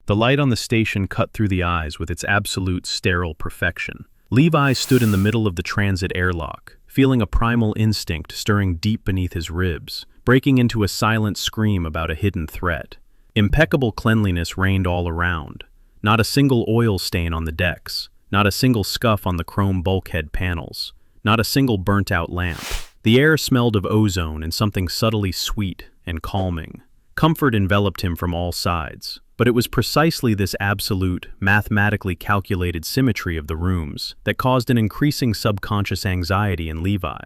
The light on the station cut through the eyes with its absolute sterile perfection. Levi stood in the middle of the transit airlock, feeling a primal instinct stirring deep beneath his ribs, breaking into a silent scream about a hidden threat. Impeccable cleanliness reigned all around. Not a single oil stain on the decks, not a single scuff on the chrome bulkhead panels, not a single burnt-out lamp. The air smelled of ozone and something subtly sweet and calming. Comfort enveloped him from all sides, but it was precisely this absolute, mathematically calculated symmetry of the rooms that caused an increasing subconscious anxiety in Levi.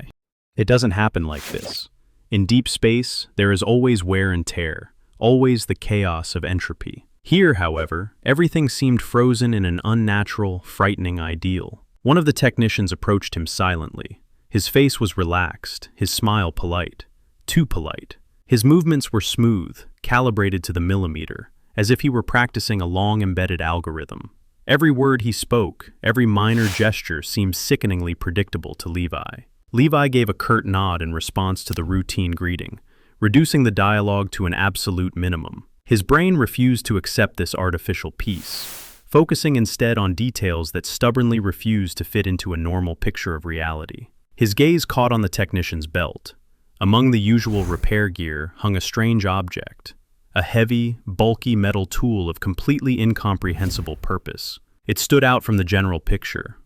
It doesn't happen like this. In deep space, there is always wear and tear, always the chaos of entropy. Here, however, everything seemed frozen in an unnatural, frightening ideal. One of the technicians approached him silently. His face was relaxed, his smile polite. Too polite. His movements were smooth, calibrated to the millimeter, as if he were practicing a long-embedded algorithm. Every word he spoke, every minor gesture seemed sickeningly predictable to Levi. Levi gave a curt nod in response to the routine greeting, reducing the dialogue to an absolute minimum. His brain refused to accept this artificial peace, focusing instead on details that stubbornly refused to fit into a normal picture of reality. His gaze caught on the technician's belt. Among the usual repair gear hung a strange object, a heavy, bulky metal tool of completely incomprehensible purpose. It stood out from the general picture,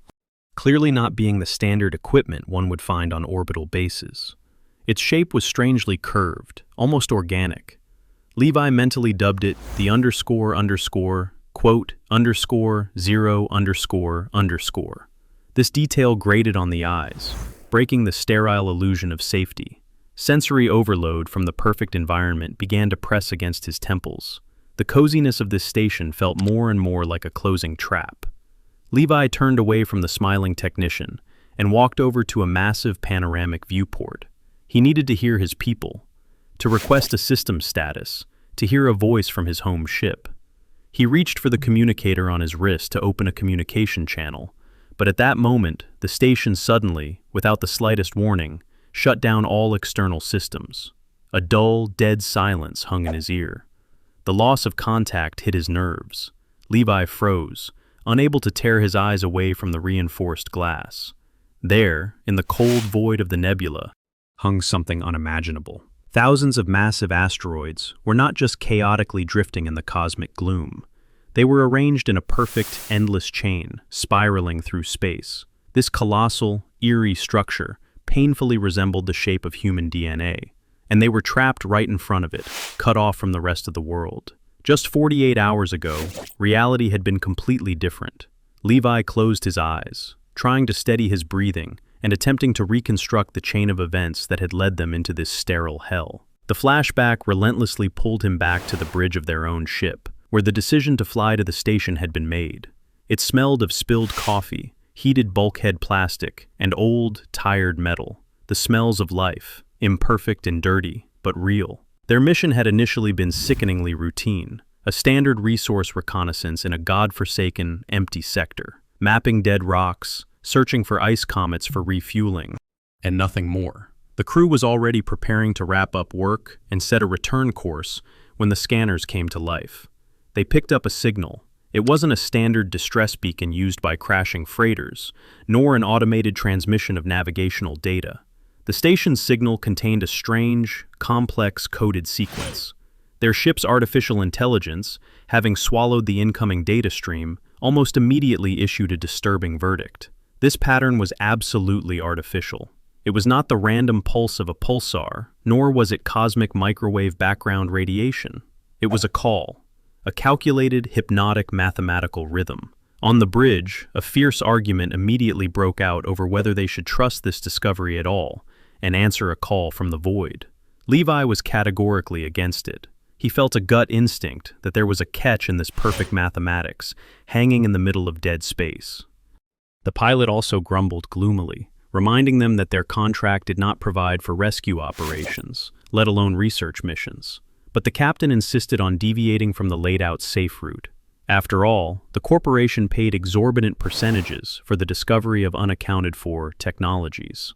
clearly not being the standard equipment one would find on orbital bases. Its shape was strangely curved, almost organic. Levi mentally dubbed it the _0__. This detail grated on the eyes, breaking the sterile illusion of safety. Sensory overload from the perfect environment began to press against his temples. The coziness of this station felt more and more like a closing trap. Levi turned away from the smiling technician and walked over to a massive panoramic viewport. He needed to hear his people, to request a system status, to hear a voice from his home ship. He reached for the communicator on his wrist to open a communication channel, but at that moment, the station suddenly, without the slightest warning, shut down all external systems. A dull, dead silence hung in his ear. The loss of contact hit his nerves. Levi froze, unable to tear his eyes away from the reinforced glass. There, in the cold void of the nebula, hung something unimaginable. Thousands of massive asteroids were not just chaotically drifting in the cosmic gloom. They were arranged in a perfect, endless chain, spiraling through space. This colossal, eerie structure painfully resembled the shape of human DNA, and they were trapped right in front of it, cut off from the rest of the world. Just 48 hours ago, reality had been completely different. Levi closed his eyes, trying to steady his breathing and attempting to reconstruct the chain of events that had led them into this sterile hell. The flashback relentlessly pulled him back to the bridge of their own ship, where the decision to fly to the station had been made. It smelled of spilled coffee, heated bulkhead plastic, and old, tired metal. The smells of life, imperfect and dirty, but real. Their mission had initially been sickeningly routine, a standard resource reconnaissance in a godforsaken, empty sector, mapping dead rocks, searching for ice comets for refueling, and nothing more. The crew was already preparing to wrap up work and set a return course when the scanners came to life. They picked up a signal. It wasn't a standard distress beacon used by crashing freighters, nor an automated transmission of navigational data. The station's signal contained a strange, complex coded sequence. Their ship's artificial intelligence, having swallowed the incoming data stream, almost immediately issued a disturbing verdict. This pattern was absolutely artificial. It was not the random pulse of a pulsar, nor was it cosmic microwave background radiation. It was a call, a calculated, hypnotic mathematical rhythm. On the bridge, a fierce argument immediately broke out over whether they should trust this discovery at all and answer a call from the void. Levi was categorically against it. He felt a gut instinct that there was a catch in this perfect mathematics, hanging in the middle of dead space. The pilot also grumbled gloomily, reminding them that their contract did not provide for rescue operations, let alone research missions. But the captain insisted on deviating from the laid-out safe route. After all, the corporation paid exorbitant percentages for the discovery of unaccounted-for technologies.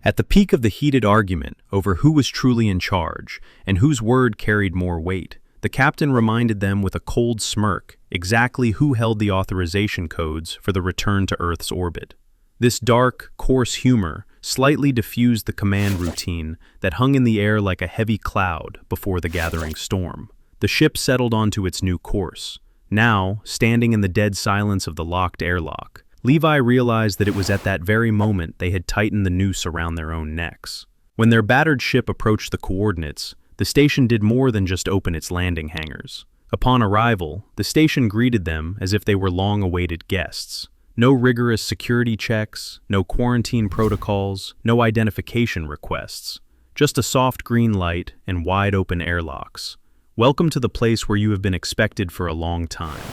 At the peak of the heated argument over who was truly in charge and whose word carried more weight, The captain reminded them with a cold smirk exactly who held the authorization codes for the return to Earth's orbit. This dark, coarse humor slightly diffused the command routine that hung in the air like a heavy cloud before the gathering storm. The ship settled onto its new course. Now, standing in the dead silence of the locked airlock, Levi realized that it was at that very moment they had tightened the noose around their own necks. When their battered ship approached the coordinates, the station did more than just open its landing hangars. Upon arrival, the station greeted them as if they were long-awaited guests. No rigorous security checks, no quarantine protocols, no identification requests. Just a soft green light and wide-open airlocks. Welcome to the place where you have been expected for a long time.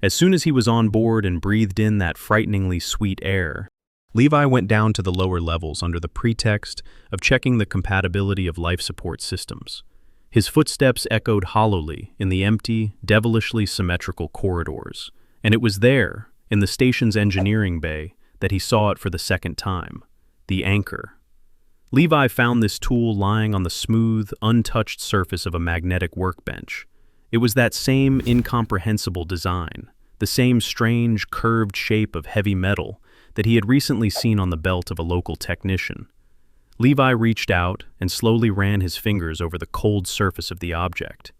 As soon as he was on board and breathed in that frighteningly sweet air, Levi went down to the lower levels under the pretext of checking the compatibility of life support systems. His footsteps echoed hollowly in the empty, devilishly symmetrical corridors, and it was there, in the station's engineering bay, that he saw it for the second time, the anchor. Levi found this tool lying on the smooth, untouched surface of a magnetic workbench. It was that same incomprehensible design, the same strange, curved shape of heavy metal that he had recently seen on the belt of a local technician. Levi reached out and slowly ran his fingers over the cold surface of the object.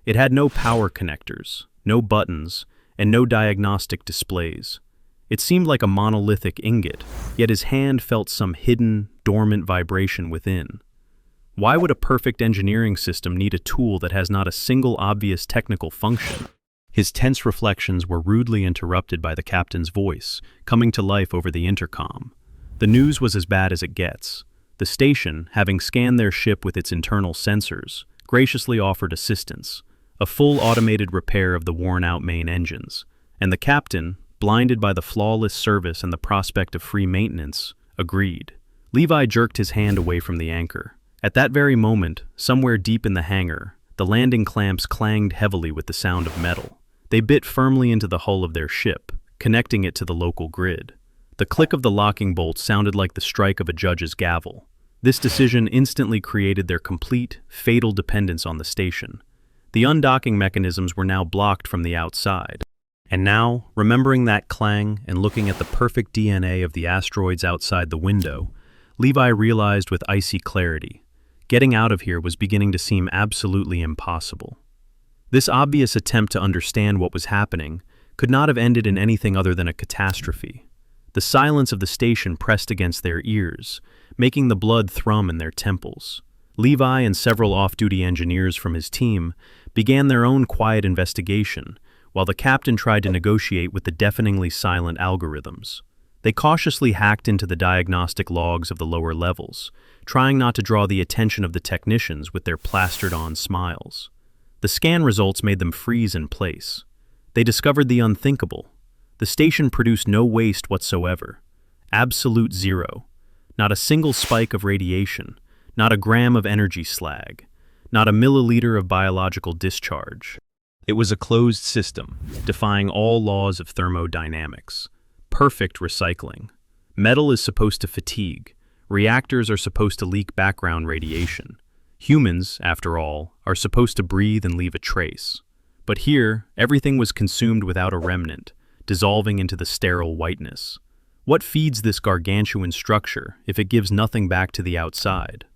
It had no power connectors, no buttons, and no diagnostic displays. It seemed like a monolithic ingot, yet his hand felt some hidden, dormant vibration within. Why would a perfect engineering system need a tool that has not a single obvious technical function? His tense reflections were rudely interrupted by the captain's voice, coming to life over the intercom. The news was as bad as it gets. The station, having scanned their ship with its internal sensors, graciously offered assistance, a full automated repair of the worn-out main engines, and the captain, blinded by the flawless service and the prospect of free maintenance, agreed. Levi jerked his hand away from the anchor. At that very moment, somewhere deep in the hangar, the landing clamps clanged heavily with the sound of metal. They bit firmly into the hull of their ship, connecting it to the local grid. The click of the locking bolt sounded like the strike of a judge's gavel. This decision instantly created their complete, fatal dependence on the station. The undocking mechanisms were now blocked from the outside. And now, remembering that clang and looking at the perfect DNA of the asteroids outside the window, Levi realized with icy clarity, getting out of here was beginning to seem absolutely impossible. This obvious attempt to understand what was happening could not have ended in anything other than a catastrophe. The silence of the station pressed against their ears, making the blood thrum in their temples. Levi and several off-duty engineers from his team began their own quiet investigation, while the captain tried to negotiate with the deafeningly silent algorithms. They cautiously hacked into the diagnostic logs of the lower levels, trying not to draw the attention of the technicians with their plastered-on smiles. The scan results made them freeze in place. They discovered the unthinkable. The station produced no waste whatsoever. Absolute zero. Not a single spike of radiation, not a gram of energy slag, not a milliliter of biological discharge. It was a closed system, defying all laws of thermodynamics. Perfect recycling. Metal is supposed to fatigue. Reactors are supposed to leak background radiation. Humans, after all, are supposed to breathe and leave a trace. But here, everything was consumed without a remnant, dissolving into the sterile whiteness. What feeds this gargantuan structure if it gives nothing back to the outside?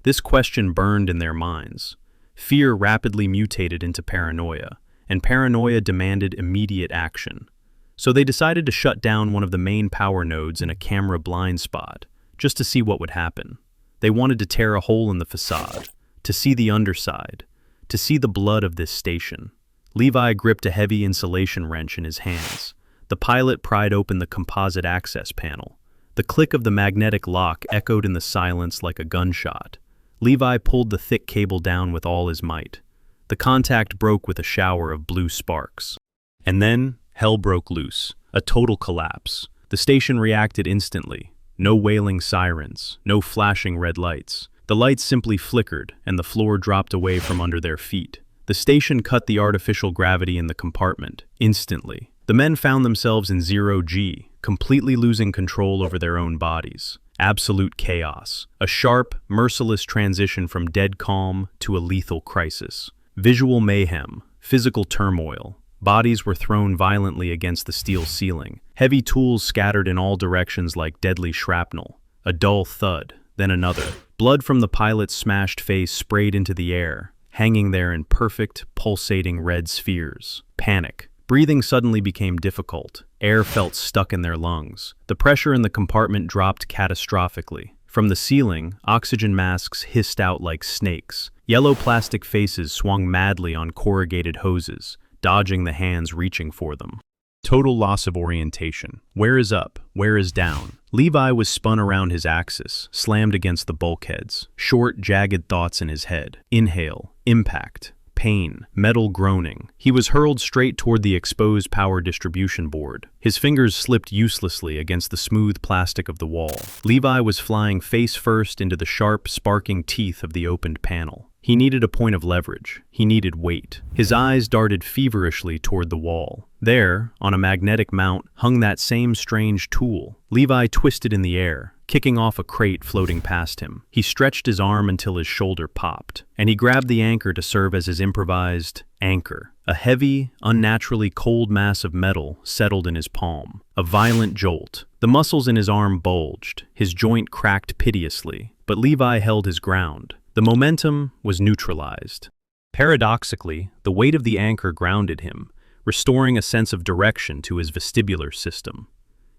This question burned in their minds. Fear rapidly mutated into paranoia, and paranoia demanded immediate action. So they decided to shut down one of the main power nodes in a camera blind spot, just to see what would happen. They wanted to tear a hole in the facade, to see the underside, to see the blood of this station. Levi gripped a heavy insulation wrench in his hands. The pilot pried open the composite access panel. The click of the magnetic lock echoed in the silence like a gunshot. Levi pulled the thick cable down with all his might. The contact broke with a shower of blue sparks. And then, hell broke loose. A total collapse. The station reacted instantly. No wailing sirens, no flashing red lights. The lights simply flickered, and the floor dropped away from under their feet. The station cut the artificial gravity in the compartment, instantly. The men found themselves in 0G, completely losing control over their own bodies. Absolute chaos. A sharp, merciless transition from dead calm to a lethal crisis. Visual mayhem, physical turmoil. Bodies were thrown violently against the steel ceiling. Heavy tools scattered in all directions like deadly shrapnel. A dull thud, then another. Blood from the pilot's smashed face sprayed into the air, hanging there in perfect, pulsating red spheres. Panic. Breathing suddenly became difficult. Air felt stuck in their lungs. The pressure in the compartment dropped catastrophically. From the ceiling, oxygen masks hissed out like snakes. Yellow plastic faces swung madly on corrugated hoses, dodging the hands reaching for them. Total loss of orientation. Where is up? Where is down? Levi was spun around his axis, slammed against the bulkheads. Short, jagged thoughts in his head. Inhale. Impact. Pain. Metal groaning. He was hurled straight toward the exposed power distribution board. His fingers slipped uselessly against the smooth plastic of the wall. Levi was flying face first into the sharp, sparking teeth of the opened panel. He needed a point of leverage. He needed weight. His eyes darted feverishly toward the wall. There, on a magnetic mount, hung that same strange tool. Levi twisted in the air, kicking off a crate floating past him. He stretched his arm until his shoulder popped, and he grabbed the anchor to serve as his improvised anchor. A heavy, unnaturally cold mass of metal settled in his palm. A violent jolt. The muscles in his arm bulged. His joint cracked piteously, but Levi held his ground. The momentum was neutralized. Paradoxically, the weight of the anchor grounded him, restoring a sense of direction to his vestibular system.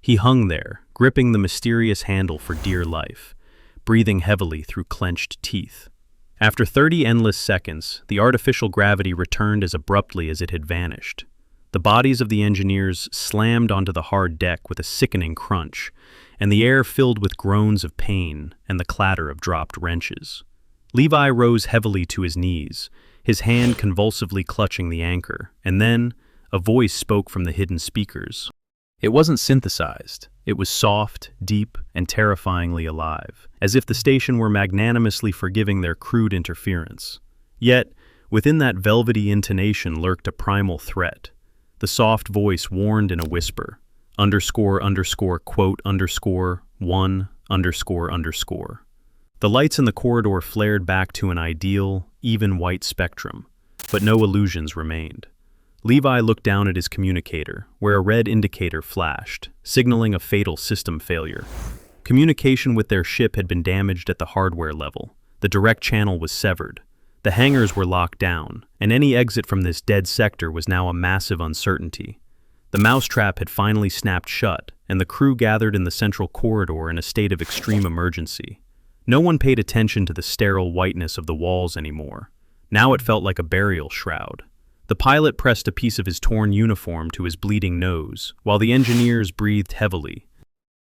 He hung there, gripping the mysterious handle for dear life, breathing heavily through clenched teeth. After 30 endless seconds, the artificial gravity returned as abruptly as it had vanished. The bodies of the engineers slammed onto the hard deck with a sickening crunch, and the air filled with groans of pain and the clatter of dropped wrenches. Levi rose heavily to his knees, his hand convulsively clutching the anchor, and then a voice spoke from the hidden speakers. It wasn't synthesized. It was soft, deep, and terrifyingly alive, as if the station were magnanimously forgiving their crude interference. Yet, within that velvety intonation lurked a primal threat. The soft voice warned in a whisper, __quote_1__. The lights in the corridor flared back to an ideal, even white spectrum, but no illusions remained. Levi looked down at his communicator, where a red indicator flashed, signaling a fatal system failure. Communication with their ship had been damaged at the hardware level. The direct channel was severed. The hangars were locked down, and any exit from this dead sector was now a massive uncertainty. The mousetrap had finally snapped shut, and the crew gathered in the central corridor in a state of extreme emergency. No one paid attention to the sterile whiteness of the walls anymore. Now it felt like a burial shroud. The pilot pressed a piece of his torn uniform to his bleeding nose, while the engineers breathed heavily,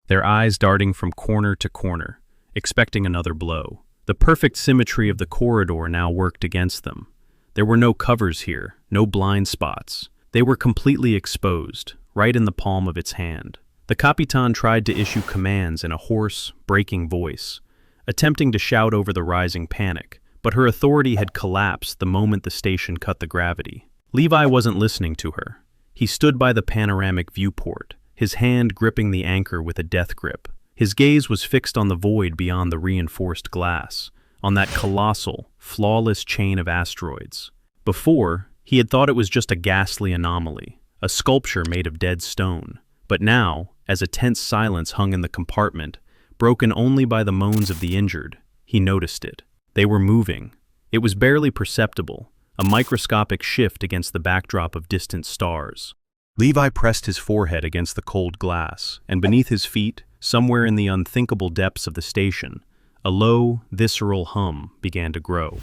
their eyes darting from corner to corner, expecting another blow. The perfect symmetry of the corridor now worked against them. There were no covers here, no blind spots. They were completely exposed, right in the palm of its hand. The Capitan tried to issue commands in a hoarse, breaking voice, attempting to shout over the rising panic, but her authority had collapsed the moment the station cut the gravity. Levi wasn't listening to her. He stood by the panoramic viewport, his hand gripping the anchor with a death grip. His gaze was fixed on the void beyond the reinforced glass, on that colossal, flawless chain of asteroids. Before, he had thought it was just a ghastly anomaly, a sculpture made of dead stone. But now, as a tense silence hung in the compartment, broken only by the moans of the injured, he noticed it. They were moving. It was barely perceptible, a microscopic shift against the backdrop of distant stars. Levi pressed his forehead against the cold glass, and beneath his feet, somewhere in the unthinkable depths of the station, a low, visceral hum began to grow.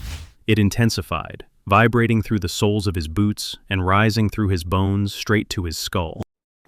It intensified, vibrating through the soles of his boots and rising through his bones straight to his skull.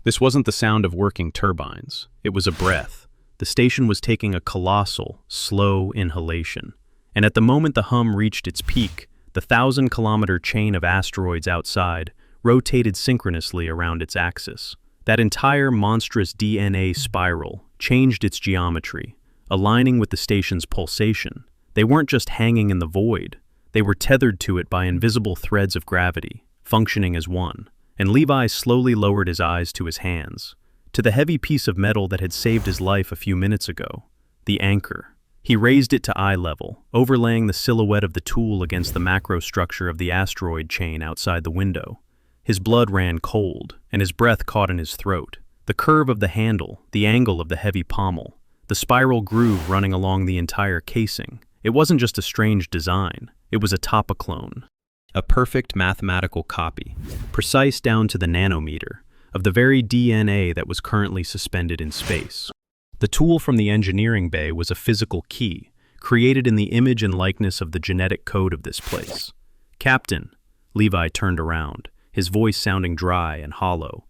This wasn't the sound of working turbines. It was a breath. The station was taking a colossal, slow inhalation. And at the moment the hum reached its peak, the 1,000-kilometer chain of asteroids outside rotated synchronously around its axis. That entire monstrous DNA spiral changed its geometry, aligning with the station's pulsation. They weren't just hanging in the void. They were tethered to it by invisible threads of gravity, functioning as one. And Levi slowly lowered his eyes to his hands, to the heavy piece of metal that had saved his life a few minutes ago, the anchor. He raised it to eye level, overlaying the silhouette of the tool against the macrostructure of the asteroid chain outside the window. His blood ran cold, and his breath caught in his throat. The curve of the handle, the angle of the heavy pommel, the spiral groove running along the entire casing. It wasn't just a strange design, it was a topoclone. A perfect mathematical copy, precise down to the nanometer, of the very DNA that was currently suspended in space. The tool from the engineering bay was a physical key, created in the image and likeness of the genetic code of this place. "Captain," Levi turned around, his voice sounding dry and hollow.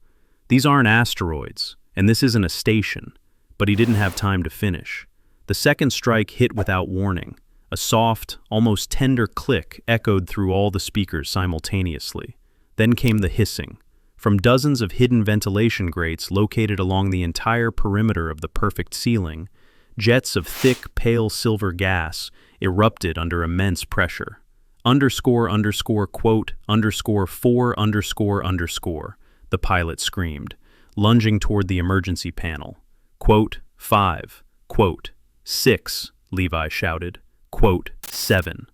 "These aren't asteroids, and this isn't a station." But he didn't have time to finish. The second strike hit without warning. A soft, almost tender click echoed through all the speakers simultaneously. Then came the hissing. From dozens of hidden ventilation grates located along the entire perimeter of the perfect ceiling, jets of thick, pale silver gas erupted under immense pressure. Quote, _4 __, the pilot screamed, lunging toward the emergency panel. Quote, 5, quote, 6, Levi shouted, quote, 7.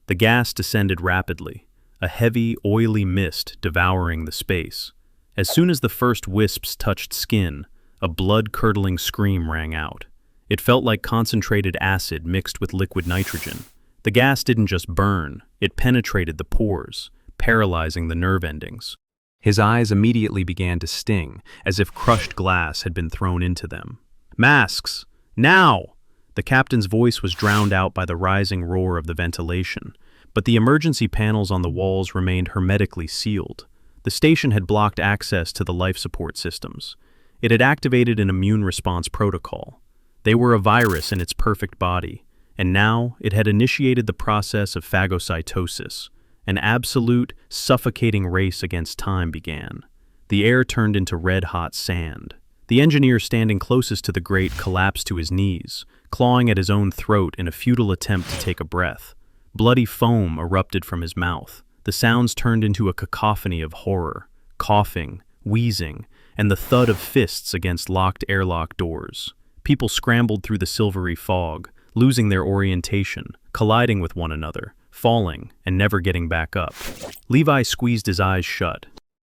The gas descended rapidly, a heavy, oily mist devouring the space. As soon as the first wisps touched skin, a blood-curdling scream rang out. It felt like concentrated acid mixed with liquid nitrogen. The gas didn't just burn, it penetrated the pores, paralyzing the nerve endings. His eyes immediately began to sting, as if crushed glass had been thrown into them. "Masks! Now!" The captain's voice was drowned out by the rising roar of the ventilation, but the emergency panels on the walls remained hermetically sealed. The station had blocked access to the life support systems. It had activated an immune response protocol. They were a virus in its perfect body, and now it had initiated the process of phagocytosis. An absolute, suffocating race against time began. The air turned into red-hot sand. The engineer standing closest to the grate collapsed to his knees, clawing at his own throat in a futile attempt to take a breath. Bloody foam erupted from his mouth. The sounds turned into a cacophony of horror, coughing, wheezing, and the thud of fists against locked airlock doors. People scrambled through the silvery fog, losing their orientation, colliding with one another, falling, and never getting back up. Levi squeezed his eyes shut,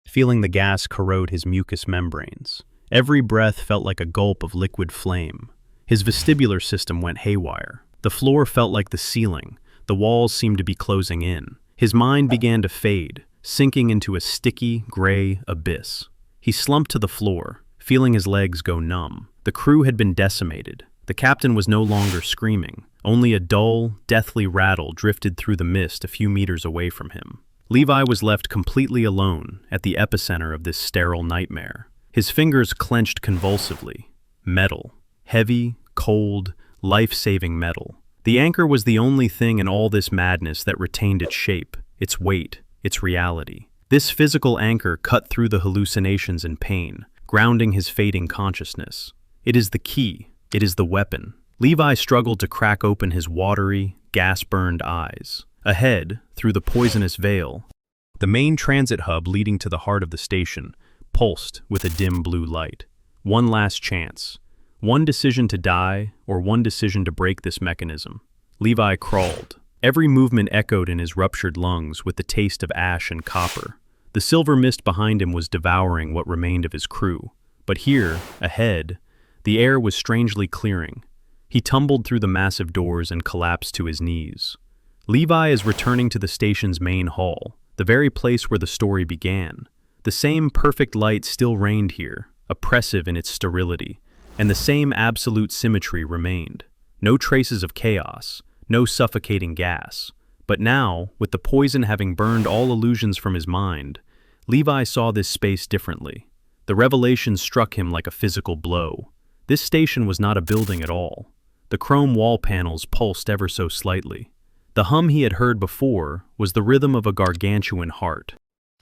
feeling the gas corrode his mucous membranes. Every breath felt like a gulp of liquid flame. His vestibular system went haywire. The floor felt like the ceiling. The walls seemed to be closing in. His mind began to fade, sinking into a sticky, gray abyss. He slumped to the floor, feeling his legs go numb. The crew had been decimated. The captain was no longer screaming. Only a dull, deathly rattle drifted through the mist a few meters away from him. Levi was left completely alone at the epicenter of this sterile nightmare. His fingers clenched convulsively. Metal. Heavy, cold, life-saving metal. The anchor was the only thing in all this madness that retained its shape, its weight, its reality. This physical anchor cut through the hallucinations and pain, grounding his fading consciousness. It is the key. It is the weapon. Levi struggled to crack open his watery, gas-burned eyes. Ahead, through the poisonous veil, the main transit hub leading to the heart of the station pulsed with a dim blue light. One last chance. One decision to die, or one decision to break this mechanism. Levi crawled. Every movement echoed in his ruptured lungs with the taste of ash and copper. The silver mist behind him was devouring what remained of his crew. But here, ahead, the air was strangely clearing. He tumbled through the massive doors and collapsed to his knees. Levi is returning to the station's main hall, the very place where the story began. The same perfect light still reigned here, oppressive in its sterility, and the same absolute symmetry remained. No traces of chaos, no suffocating gas. But now, with the poison having burned all illusions from his mind, Levi saw this space differently. The revelation struck him like a physical blow. This station was not a building at all. The chrome wall panels pulsed ever so slightly. The hum he had heard before was the rhythm of a gargantuan heart.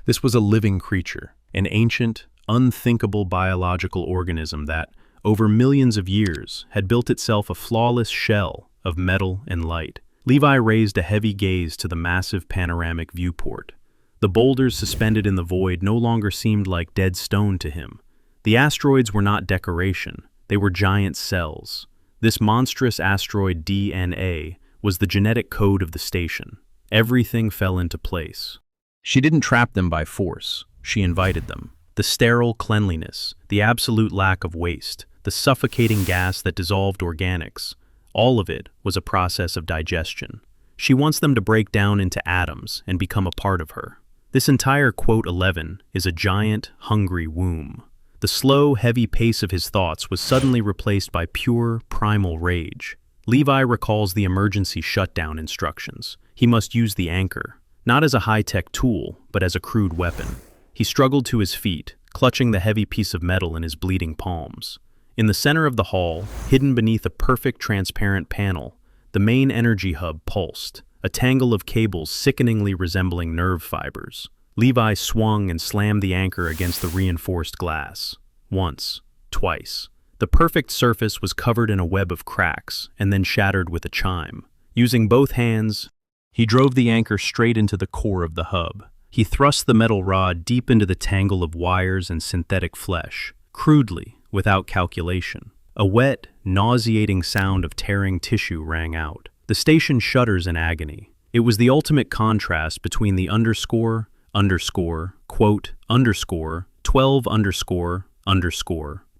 This was a living creature, an ancient, unthinkable biological organism that, over millions of years, had built itself a flawless shell of metal and light. Levi raised a heavy gaze to the massive panoramic viewport. The boulders suspended in the void no longer seemed like dead stone to him. The asteroids were not decoration, they were giant cells. This monstrous asteroid DNA was the genetic code of the station. Everything fell into place. She didn't trap them by force. She invited them. The sterile cleanliness, the absolute lack of waste, the suffocating gas that dissolved organics, all of it was a process of digestion. She wants them to break down into atoms and become a part of her. This entire quote 11 is a giant, hungry womb. The slow, heavy pace of his thoughts was suddenly replaced by pure, primal rage. Levi recalls the emergency shutdown instructions. He must use the anchor, not as a high-tech tool, but as a crude weapon. He struggled to his feet, clutching the heavy piece of metal in his bleeding palms. In the center of the hall, hidden beneath a perfect transparent panel, the main energy hub pulsed, a tangle of cables sickeningly resembling nerve fibers. Levi swung and slammed the anchor against the reinforced glass. Once, twice. The perfect surface was covered in a web of cracks and then shattered with a chime. Using both hands, he drove the anchor straight into the core of the hub. He thrust the metal rod deep into the tangle of wires and synthetic flesh, crudely, without calculation. A wet, nauseating sound of tearing tissue rang out. The station shudders in agony. It was the ultimate contrast between the quote, 12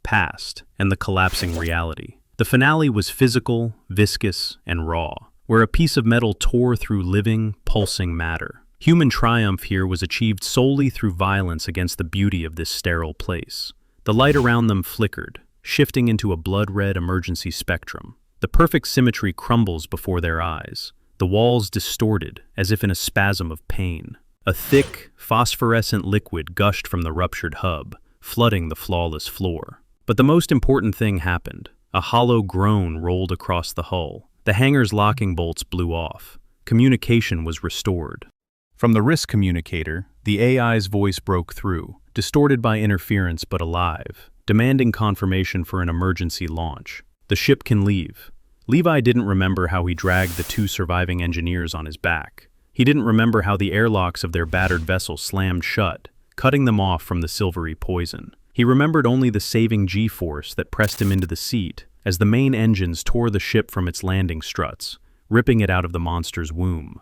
past and the collapsing reality. The finale was physical, viscous, and raw, where a piece of metal tore through living, pulsing matter. Human triumph here was achieved solely through violence against the beauty of this sterile place. The light around them flickered, shifting into a blood-red emergency spectrum. The perfect symmetry crumbles before their eyes, the walls distorted as if in a spasm of pain. A thick, phosphorescent liquid gushed from the ruptured hub, flooding the flawless floor. But the most important thing happened. A hollow groan rolled across the hull. The hangar's locking bolts blew off. Communication was restored. From the risk communicator, the AI's voice broke through, distorted by interference but alive, demanding confirmation for an emergency launch. The ship can leave. Levi didn't remember how he dragged the two surviving engineers on his back. He didn't remember how the airlocks of their battered vessel slammed shut, cutting them off from the silvery poison. He remembered only the saving G-force that pressed him into the seat as the main engines tore the ship from its landing struts, ripping it out of the monster's womb.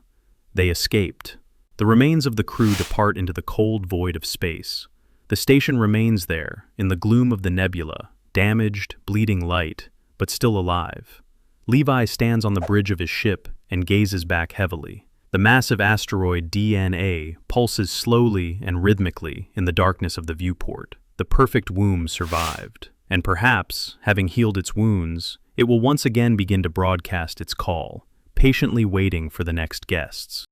They escaped. The remains of the crew depart into the cold void of space. The station remains there, in the gloom of the nebula, damaged, bleeding light, but still alive. Levi stands on the bridge of his ship and gazes back heavily. The massive asteroid DNA pulses slowly and rhythmically in the darkness of the viewport. The perfect womb survived, and perhaps, having healed its wounds, it will once again begin to broadcast its call, patiently waiting for the next guests.